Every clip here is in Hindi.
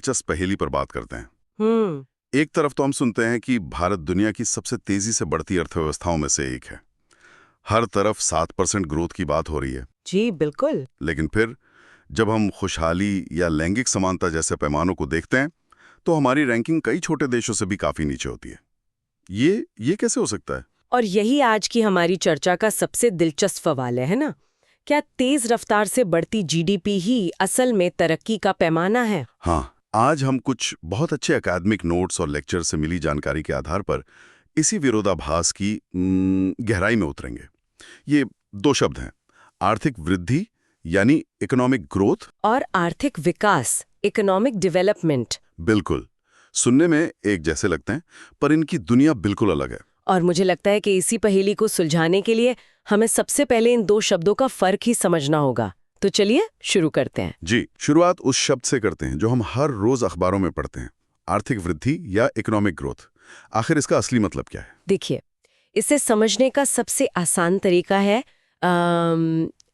दिलचस्प पहेली पर बात करते हैं। हम्म। एक तरफ तो हम सुनते हैं कि भारत दुनिया की सबसे तेजी से बढ़ती अर्थव्यवस्थाओं में से एक है। हर तरफ 7% ग्रोथ की बात हो रही है। जी बिल्कुल। लेकिन फिर जब हम खुशहाली या लैंगिक समानता जैसे पैमानों को देखते हैं तो हमारी रैंकिंग कई छोटे देशों से भी काफी नीचे होती है। ये कैसे हो सकता है? और यही आज की हमारी चर्चा का सबसे दिलचस्प सवाल है ना? क्या तेज रफ्तार से बढ़ती जीडीपी ही असल में तरक्की का पैमाना है? हाँ, आज हम कुछ बहुत अच्छे अकादमिक नोट्स और लेक्चर से मिली जानकारी के आधार पर इसी विरोधाभास की गहराई में उतरेंगे। ये दो शब्द हैं, आर्थिक वृद्धि यानी इकोनॉमिक ग्रोथ, और आर्थिक विकास, इकोनॉमिक डेवलपमेंट। बिल्कुल सुनने में एक जैसे लगते हैं, पर इनकी दुनिया बिल्कुल अलग है। और मुझे लगता है कि इसी पहेली को सुलझाने के लिए हमें सबसे पहले इन दो शब्दों का फर्क ही समझना होगा। तो चलिए शुरू करते हैं। जी, शुरुआत उस शब्द से करते हैं जो हम हर रोज अखबारों में पढ़ते हैं, आर्थिक वृद्धि या इकोनॉमिक ग्रोथ। आखिर इसका असली मतलब क्या है? देखिए, इसे समझने का सबसे आसान तरीका है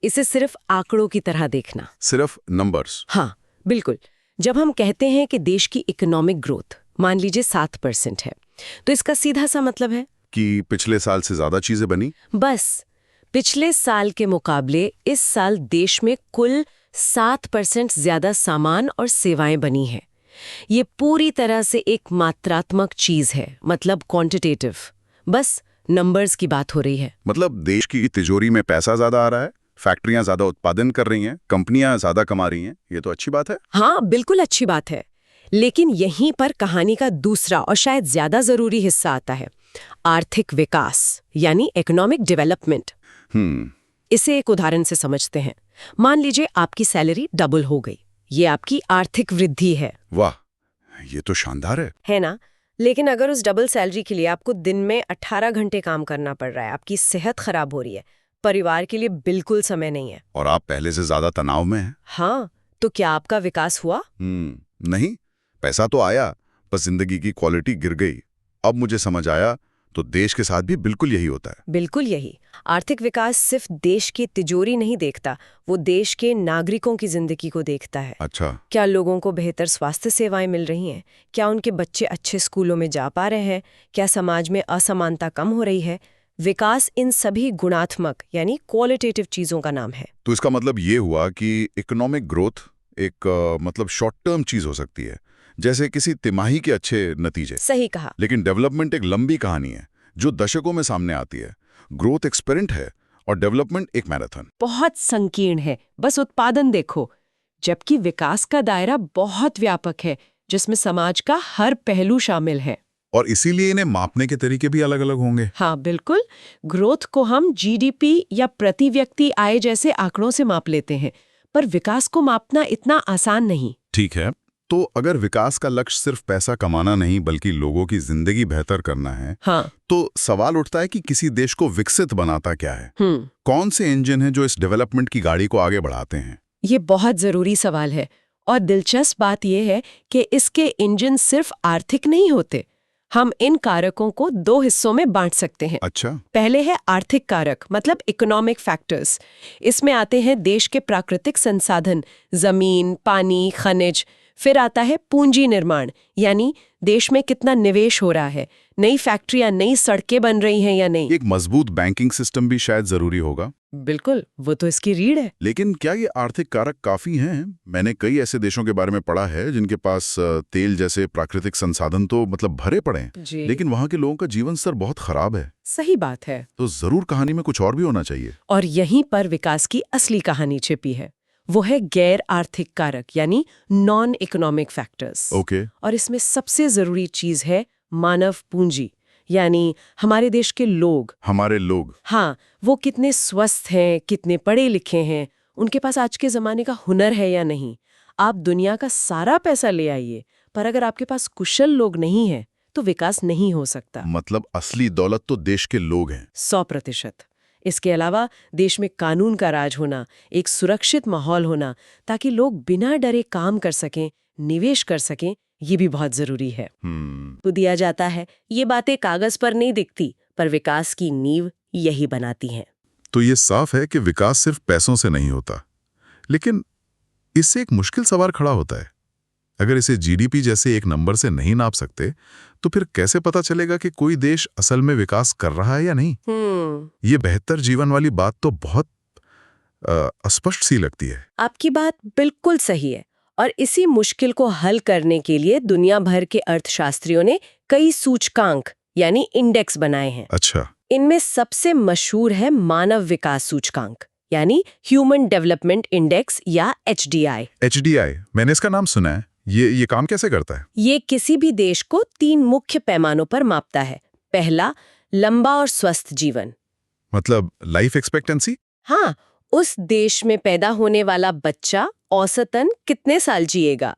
इसे सिर्फ आंकड़ों की तरह देखना। सिर्फ नंबर्स? हाँ बिल्कुल। जब हम कहते हैं कि देश की इकोनॉमिक ग्रोथ मान लीजिए 7% है, तो इसका सीधा सा मतलब है कि पिछले साल से ज्यादा चीजें बनी? बस पिछले साल के मुकाबले इस साल देश में कुल 7% ज्यादा सामान और सेवाएं बनी हैं। ये पूरी तरह से एक मात्रात्मक चीज है, मतलब क्वांटिटेटिव। बस नंबर्स की बात हो रही है। मतलब देश की तिजोरी में पैसा ज्यादा आ रहा है, फैक्ट्रियां ज्यादा उत्पादन कर रही हैं, कंपनियां ज्यादा कमा रही हैं। ये तो अच्छी बात है। हाँ बिल्कुल अच्छी बात है। लेकिन यहीं पर कहानी का दूसरा और शायद ज्यादा जरूरी हिस्सा आता है, आर्थिक विकास यानी इकोनॉमिक डेवलपमेंट। इसे एक उदाहरण से समझते हैं। मान लीजिए आपकी सैलरी डबल हो गई, ये आपकी आर्थिक वृद्धि है। वाह, ये तो शानदार है ना? लेकिन अगर उस डबल सैलरी के लिए आपको दिन में 18 घंटे काम करना पड़ रहा है, आपकी सेहत खराब हो रही है, परिवार के लिए बिल्कुल समय नहीं है, और आप पहले से ज्यादा तनाव में हैं। हाँ, तो क्या आपका विकास हुआ? नहीं, पैसा तो आया, बस जिंदगी की क्वालिटी गिर गई। अब मुझे समझ आया, तो देश के साथ भी बिल्कुल यही होता है। बिल्कुल यही। आर्थिक विकास सिर्फ देश की तिजोरी नहीं देखता, वो देश के नागरिकों की जिंदगी को देखता है। अच्छा। क्या लोगों को बेहतर स्वास्थ्य सेवाएं मिल रही हैं? क्या उनके बच्चे अच्छे स्कूलों में जा पा रहे हैं? क्या समाज में असमानता कम हो रही है? विकास इन सभी गुणात्मक यानी क्वालिटेटिव चीजों का नाम है। तो इसका मतलब ये हुआ कि इकोनॉमिक ग्रोथ एक मतलब शॉर्ट टर्म चीज हो सकती है, जैसे किसी तिमाही के अच्छे नतीजे। सही कहा। लेकिन डेवलपमेंट एक लंबी कहानी है जो दशकों में सामने आती है। ग्रोथ एक स्प्रिंट है और डेवलपमेंट एक मैराथन। बहुत संकीर्ण है, बस उत्पादन देखो। जबकि विकास का दायरा बहुत व्यापक है, जिसमें समाज का हर पहलू शामिल है। और इसीलिए इन्हें मापने के तरीके भी अलग अलग होंगे। हाँ बिल्कुल। ग्रोथ को हम जीडीपी या प्रति व्यक्ति आय जैसे आंकड़ों से माप लेते हैं, पर विकास को मापना इतना आसान नहीं। ठीक है, तो अगर विकास का लक्ष्य सिर्फ पैसा कमाना नहीं बल्कि लोगों की जिंदगी बेहतर करना है, हाँ, तो सवाल उठता है कि किसी देश को विकसित बनाता क्या है? कौन से इंजन हैं जो इस डेवलपमेंट की गाड़ी को आगे बढ़ाते हैं? ये बहुत जरूरी सवाल है। और दिलचस्प बात यह है कि इसके इंजन सिर्फ आर्थिक नहीं होते। हम इन कारकों को दो हिस्सों में बांट सकते हैं। अच्छा। पहले है आर्थिक कारक, मतलब इकोनॉमिक फैक्टर्स। इसमें आते हैं देश के प्राकृतिक संसाधन, जमीन, पानी, खनिज। फिर आता है पूंजी निर्माण, यानी देश में कितना निवेश हो रहा है, नई फैक्ट्रियां, नई सड़कें बन रही हैं या नहीं। एक मजबूत बैंकिंग सिस्टम भी शायद जरूरी होगा। बिल्कुल, वो तो इसकी रीढ़ है। लेकिन क्या ये आर्थिक कारक काफी हैं? मैंने कई ऐसे देशों के बारे में पढ़ा है जिनके पास तेल जैसे प्राकृतिक संसाधन तो मतलब भरे पड़े हैं, लेकिन वहां के लोगों का जीवन स्तर बहुत खराब है। सही बात है। तो जरूर कहानी में कुछ और भी होना चाहिए। और यहीं पर विकास की असली कहानी छिपी है। वो है गैर आर्थिक कारक, यानी नॉन इकोनॉमिक फैक्टर्स। ओके। और इसमें सबसे जरूरी चीज है मानव पूंजी, यानी हमारे देश के लोग। हमारे लोग? हाँ, वो कितने स्वस्थ हैं, कितने पढ़े लिखे हैं, उनके पास आज के जमाने का हुनर है या नहीं। आप दुनिया का सारा पैसा ले आइए, पर अगर आपके पास कुशल लोग नहीं हैं, तो विकास नहीं हो सकता। मतलब असली दौलत तो देश के लोग हैं। 100%। इसके अलावा देश में कानून का राज होना, एक सुरक्षित माहौल होना, ताकि लोग बिना डरे काम कर सकें, निवेश कर सकें, ये भी बहुत जरूरी है। तो दिया जाता है, ये बातें कागज पर नहीं दिखती, पर विकास की नींव यही बनाती हैं। तो ये साफ है कि विकास सिर्फ पैसों से नहीं होता। लेकिन इससे एक मुश्किल सवाल खड़ा होता है, अगर इसे जीडीपी जैसे एक नंबर से नहीं नाप सकते तो फिर कैसे पता चलेगा कि कोई देश असल में विकास कर रहा है या नहीं? ये बेहतर जीवन वाली बात तो बहुत अस्पष्ट सी लगती है। आपकी बात बिल्कुल सही है और इसी मुश्किल को हल करने के लिए दुनिया भर के अर्थशास्त्रियों ने कई सूचकांक यानी इंडेक्स बनाए हैं। अच्छा। इनमें सबसे मशहूर है मानव विकास सूचकांक यानी ह्यूमन डेवलपमेंट इंडेक्स या HDI। HDI, मैंने इसका नाम सुना है। ये काम कैसे करता है? ये किसी भी देश को 3 मुख्य पैमानों पर मापता है। पहला, लंबा और स्वस्थ जीवन। मतलब लाइफ एक्सपेक्टेंसी? हाँ, उस देश में पैदा होने वाला बच्चा औसतन कितने साल जिएगा।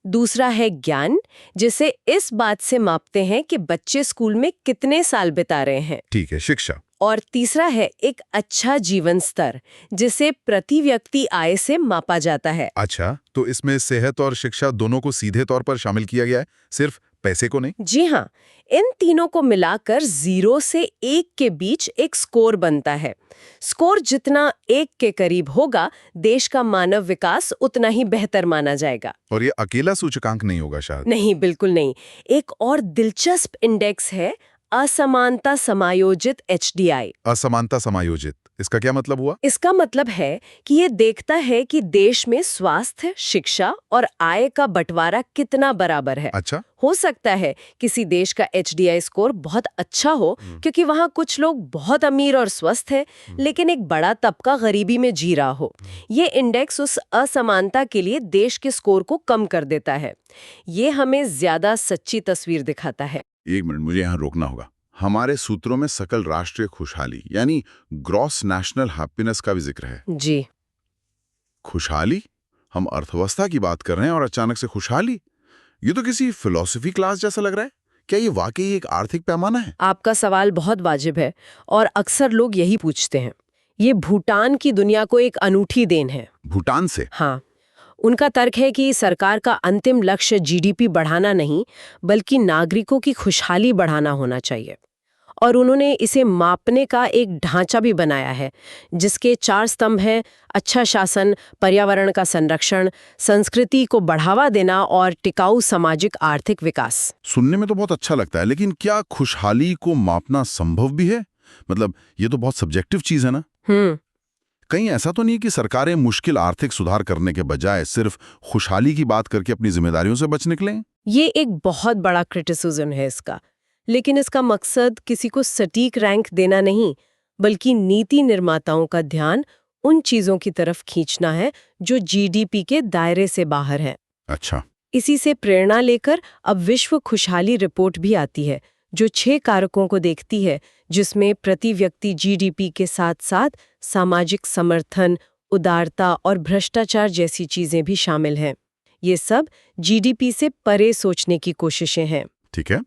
दूसरा है ज्ञान, जिसे इस बात से मापते हैं कि बच्चे स्कूल में कितने साल बिता रहे हैं। ठीक है, शिक्षा। और तीसरा है एक अच्छा जीवन स्तर, जिसे प्रति व्यक्ति आय से मापा जाता है। अच्छा, तो इसमें सेहत और शिक्षा दोनों को सीधे तौर पर शामिल किया गया है, सिर्फ पैसे को नहीं? जी हाँ, इन तीनों को मिलाकर 0 से 1 के बीच एक स्कोर बनता है। स्कोर जितना 1 के करीब होगा, देश का मानव विकास उतना ही बेहतर माना जाएगा। और ये अकेला सूचकांक नहीं होगा शायद? नहीं, बिल्कुल नहीं। एक और दिलचस्प इंडेक्स है असमानता समायोजित HDI। असमानता समायोजित, इसका क्या मतलब हुआ? इसका मतलब है कि ये देखता है कि देश में स्वास्थ्य, शिक्षा और आय का बंटवारा कितना बराबर है। अच्छा। हो सकता है किसी देश का HDI स्कोर बहुत अच्छा हो क्योंकि वहाँ कुछ लोग बहुत अमीर और स्वस्थ हैं, लेकिन एक बड़ा तबका गरीबी में जी रहा हो। ये इंडेक्स उस असमानता के लिए देश के स्कोर को कम कर देता है। ये हमें ज्यादा सच्ची तस्वीर दिखाता है। एक मिनट, मुझे यहाँ रोकना होगा। हमारे सूत्रों में सकल राष्ट्रीय खुशहाली यानी ग्रॉस नेशनल हैप्पीनेस का भी जिक्र है। जी। खुशहाली? हम अर्थव्यवस्था की बात कर रहे हैं और अचानक से खुशहाली? ये तो किसी फिलॉसफी क्लास जैसा लग रहा है। क्या ये वाकई एक आर्थिक पैमाना है? आपका सवाल बहुत वाजिब है और अक्सर लोग यही पूछते हैं। ये भूटान की दुनिया को एक अनूठी देन है। भूटान से? हाँ, उनका तर्क है कि सरकार का अंतिम लक्ष्य GDP बढ़ाना नहीं, बल्कि नागरिकों की खुशहाली बढ़ाना होना चाहिए। और उन्होंने इसे मापने का एक ढांचा भी बनाया है, जिसके 4 स्तंभ हैं: अच्छा शासन, पर्यावरण का संरक्षण, संस्कृति को बढ़ावा देना और टिकाऊ सामाजिक आर्थिक विकास। सुनने में तो बहुत अच्छा लगता है, लेकिन क्या खुशहाली को मापना संभव भी है? मतलब ये तो बहुत सब्जेक्टिव चीज है ना? कहीं ऐसा तो नहीं कि सरकारें मुश्किल आर्थिक सुधार करने के बजाय सिर्फ खुशहाली की बात करके अपनी जिम्मेदारियों से बच निकलें? ये एक बहुत बड़ा क्रिटिसिज्म है इसका, लेकिन इसका मकसद किसी को सटीक रैंक देना नहीं, बल्कि नीति निर्माताओं का ध्यान उन चीजों की तरफ खींचना है जो GDP के दायरे से बाहर है। अच्छा। इसी से प्रेरणा लेकर अब विश्व खुशहाली रिपोर्ट भी आती है, जो 6 कारकों को देखती है, जिसमें प्रति व्यक्ति GDP के साथ साथ सामाजिक समर्थन, उदारता और भ्रष्टाचार जैसी चीजें भी शामिल हैं। ये सब GDP से परे सोचने की कोशिशें हैं। ठीक है,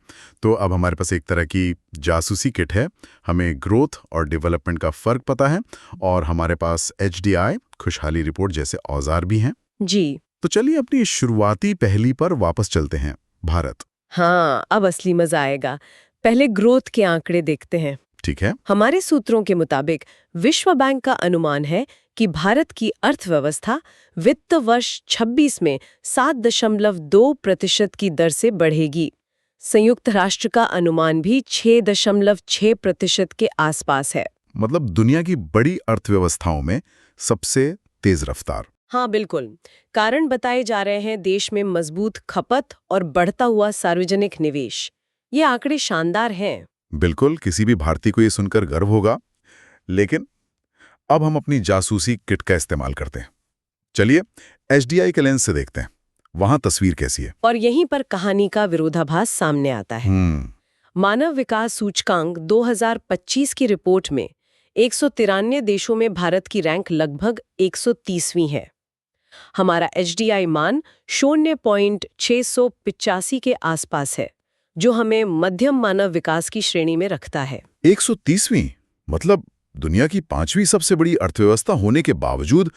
तो अब हमारे पास एक तरह की जासूसी किट है। हमें ग्रोथ और डेवलपमेंट का फर्क पता है और हमारे पास HDI खुशहाली रिपोर्ट जैसे औजार भी हैं। जी। तो चलिए अपनी शुरुआती पहेली पर वापस चलते हैं, भारत। हाँ, अब असली मजा आएगा। पहले ग्रोथ के आंकड़े देखते हैं। ठीक है। हमारे सूत्रों के मुताबिक विश्व बैंक का अनुमान है कि भारत की अर्थव्यवस्था वित्त वर्ष 26 में 7.2% की दर से बढ़ेगी। संयुक्त राष्ट्र का अनुमान भी 6.6% के आसपास है। मतलब दुनिया की बड़ी अर्थव्यवस्थाओं में सबसे तेज रफ्तार। हाँ, बिल्कुल। कारण बताए जा रहे हैं देश में मजबूत खपत और बढ़ता हुआ सार्वजनिक निवेश। ये आंकड़े शानदार हैं। बिल्कुल, किसी भी भारतीय को ये सुनकर गर्व होगा। लेकिन अब हम अपनी जासूसी किट का इस्तेमाल करते हैं। चलिए HDI के लेंस से देखते हैं, वहां तस्वीर कैसी है। और यहीं पर कहानी का विरोधाभास सामने आता है। मानव विकास सूचकांक 2025 की रिपोर्ट में 193 देशों में भारत की रैंक लगभग 130वीं है। हमारा HDI मान 0.685 के आसपास है, जो हमें मध्यम मानव विकास की श्रेणी में रखता है। 130वीं? मतलब दुनिया की 5वीं सबसे बड़ी अर्थव्यवस्था होने के बावजूद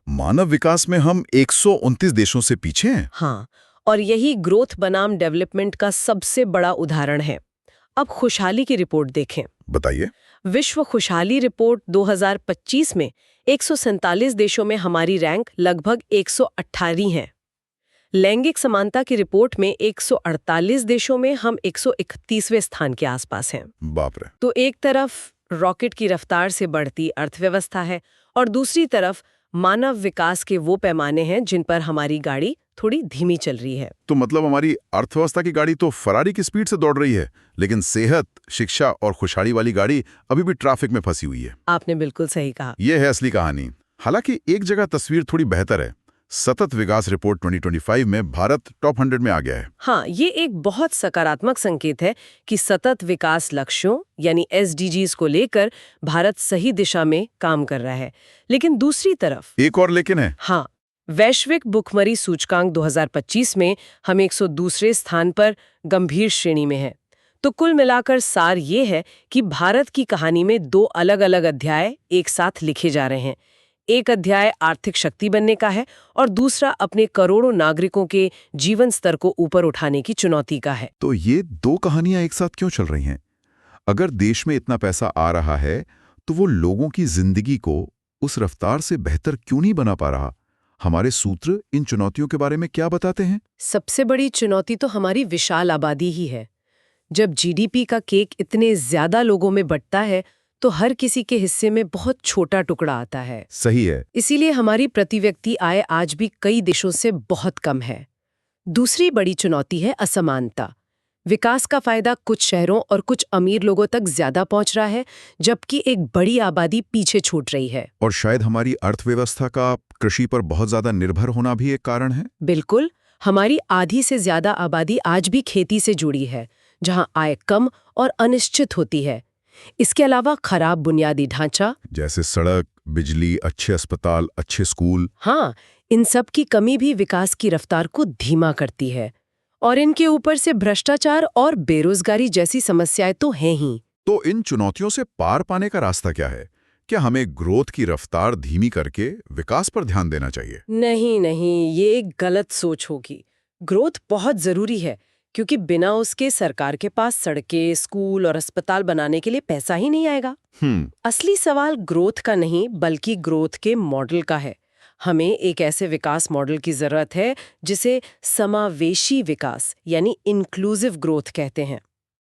मानव विकास में हम 129 देशों से पीछे हैं। हाँ, और यही ग्रोथ बनाम डेवलपमेंट का सबसे बड़ा उदाहरण है। अब खुशहाली की रिपोर्ट देखें। बताइए। विश्व खुशहाली रिपोर्ट 2025 में 147 देशों में हमारी रैंक लगभग 118 है। लैंगिक समानता की रिपोर्ट में 148 देशों में हम 131वें स्थान के आसपास हैं। बाप रे। तो एक तरफ रॉकेट की रफ्तार से बढ़ती अर्थव्यवस्था है और दूसरी तरफ मानव विकास के वो पैमाने हैं जिन पर हमारी गाड़ी थोड़ी धीमी चल रही है। तो मतलब हमारी अर्थव्यवस्था की गाड़ी तो फरारी की स्पीड से दौड़ रही है, लेकिन सेहत, शिक्षा और खुशहाली वाली गाड़ी अभी भी ट्रैफिक में फंसी हुई है। आपने बिल्कुल सही कहा। यह है असली कहानी। हालांकि एक जगह तस्वीर थोड़ी बेहतर है। सतत विकास रिपोर्ट 2025 में भारत टॉप 100 में आ गया है। हाँ, ये एक बहुत सकारात्मक संकेत है कि सतत विकास लक्ष्यों यानी SDGs को लेकर भारत सही दिशा में काम कर रहा है। लेकिन दूसरी तरफ एक और लेकिन है। हाँ, वैश्विक भुखमरी सूचकांक 2025 में हम 102वें स्थान पर गंभीर श्रेणी में हैं। तो कुल मिलाकर सार ये है कि भारत की कहानी में 2 अलग-अलग अध्याय एक साथ लिखे जा रहे हैं। एक अध्याय आर्थिक शक्ति बनने का है और दूसरा अपने करोड़ों नागरिकों के जीवन स्तर को ऊपर उठाने की चुनौती का है। तो ये 2 कहानियां एक साथ क्यों चल रही हैं? अगर देश में इतना पैसा आ रहा है, तो वो लोगों की जिंदगी को उस रफ्तार से बेहतर क्यों नहीं बना पा रहा? हमारे सूत्र इन चुनौतियों के बारे में क्या बताते हैं? सबसे बड़ी चुनौती तो हमारी विशाल आबादी ही है। जब GDP का केक इतने ज्यादा लोगों में बंटता है, तो हर किसी के हिस्से में बहुत छोटा टुकड़ा आता है। सही है। इसीलिए हमारी प्रति व्यक्ति आय आज भी कई देशों से बहुत कम है। दूसरी बड़ी चुनौती है असमानता। विकास का फायदा कुछ शहरों और कुछ अमीर लोगों तक ज्यादा पहुंच रहा है, जबकि एक बड़ी आबादी पीछे छूट रही है। और शायद हमारी अर्थव्यवस्था का कृषि पर बहुत ज्यादा निर्भर होना भी एक कारण है। बिल्कुल, हमारी आधी से ज्यादा आबादी आज भी खेती से जुड़ी है, जहां आय कम और अनिश्चित होती है। इसके अलावा खराब बुनियादी ढांचा, जैसे सड़क, बिजली, अच्छे अस्पताल, अच्छे स्कूल, हाँ, इन सब की कमी भी विकास की रफ्तार को धीमा करती है। और इनके ऊपर से भ्रष्टाचार और बेरोजगारी जैसी समस्याएं तो हैं ही। तो इन चुनौतियों से पार पाने का रास्ता क्या है? क्या हमें ग्रोथ की रफ्तार धीमी करके विकास पर ध्यान देना चाहिए? नहीं, ये एक गलत सोच होगी। ग्रोथ बहुत जरूरी है, क्योंकि बिना उसके सरकार के पास सड़कें, स्कूल और अस्पताल बनाने के लिए पैसा ही नहीं आएगा। असली सवाल ग्रोथ का नहीं, बल्कि ग्रोथ के मॉडल का है। हमें एक ऐसे विकास मॉडल की जरूरत है जिसे समावेशी विकास यानी इंक्लूसिव ग्रोथ कहते हैं।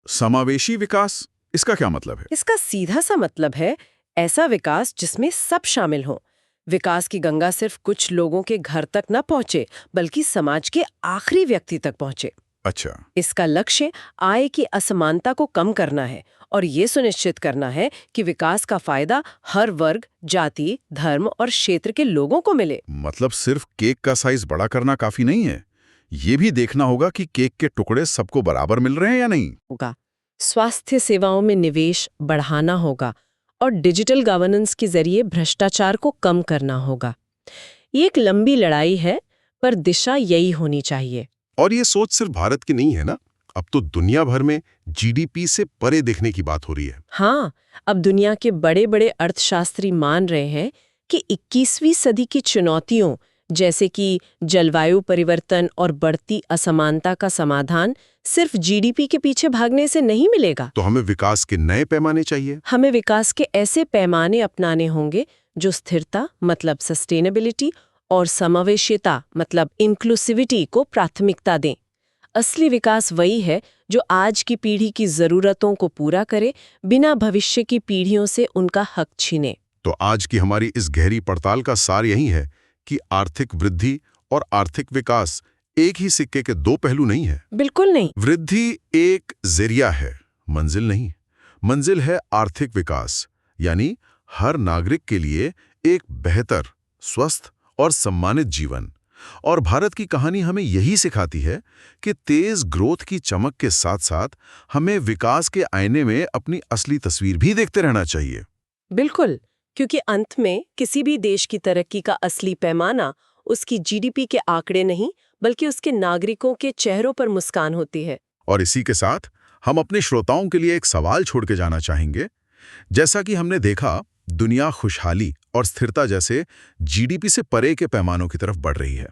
समावेशी विकास, इसका क्या मतलब है? इसका सीधा सा मतलब है ऐसा विकास जिसमें सब शामिल हों। विकास की गंगा सिर्फ कुछ लोगों के घर तक न पहुंचे, बल्कि समाज के आखिरी व्यक्ति तक पहुंचे। अच्छा। इसका लक्ष्य आय की असमानता को कम करना है और ये सुनिश्चित करना है कि विकास का फायदा हर वर्ग, जाति, धर्म और क्षेत्र के लोगों को मिले। मतलब सिर्फ केक का साइज बड़ा करना काफी नहीं है, ये भी देखना होगा कि केक के टुकड़े सबको बराबर मिल रहे हैं या नहीं। होगा। स्वास्थ्य सेवाओं में निवेश बढ़ाना होगा और डिजिटल गवर्नेंस के जरिए भ्रष्टाचार को कम करना होगा। ये एक लंबी लड़ाई है, पर दिशा यही होनी चाहिए। और ये सोच सिर्फ भारत की नहीं है ना, अब तो दुनिया भर में GDP से परे देखने की बात हो रही है। हाँ, अब दुनिया के बड़े-बड़े अर्थशास्त्री मान रहे हैं कि 21वीं सदी की चुनौतियों जैसे कि जलवायु परिवर्तन और बढ़ती असमानता का समाधान सिर्फ GDP के पीछे भागने से नहीं मिलेगा। तो हमें विकास के नए पैमाने चाहिए। हमें विकास के ऐसे पैमाने अपनाने होंगे जो स्थिरता मतलब सस्टेनेबिलिटी और समावेशिता मतलब इंक्लूसिविटी को प्राथमिकता दें। असली विकास वही है जो आज की पीढ़ी की जरूरतों को पूरा करे, बिना भविष्य की पीढ़ियों से उनका हक छीने। तो आज की हमारी इस गहरी पड़ताल का सार यही है कि आर्थिक वृद्धि और आर्थिक विकास एक ही सिक्के के 2 पहलू नहीं है। बिल्कुल नहीं। वृद्धि एक जरिया है, मंजिल नहीं। मंजिल है आर्थिक विकास, यानी हर नागरिक के लिए एक बेहतर, स्वस्थ और सम्मानित जीवन। और भारत की कहानी हमें यही सिखाती है कि तेज ग्रोथ की चमक के साथ साथ हमें विकास के आईने में अपनी असली तस्वीर भी देखते रहना चाहिए। बिल्कुल, क्योंकि अंत में किसी भी देश की तरक्की का असली पैमाना उसकी GDP के आंकड़े नहीं, बल्कि उसके नागरिकों के चेहरों पर मुस्कान होती है। और इसी के साथ हम अपने श्रोताओं के लिए एक सवाल छोड़ के जाना चाहेंगे। जैसा कि हमने देखा, दुनिया खुशहाली और स्थिरता जैसे GDP से परे के पैमानों की तरफ बढ़ रही है।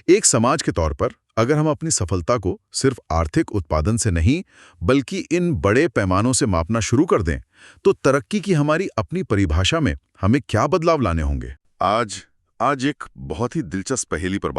एक समाज के तौर पर अगर हम अपनी सफलता को सिर्फ आर्थिक उत्पादन से नहीं, बल्कि इन बड़े पैमानों से मापना शुरू कर दें, तो तरक्की की हमारी अपनी परिभाषा में हमें क्या बदलाव लाने होंगे? आज एक बहुत ही दिलचस्प पहेली पर बात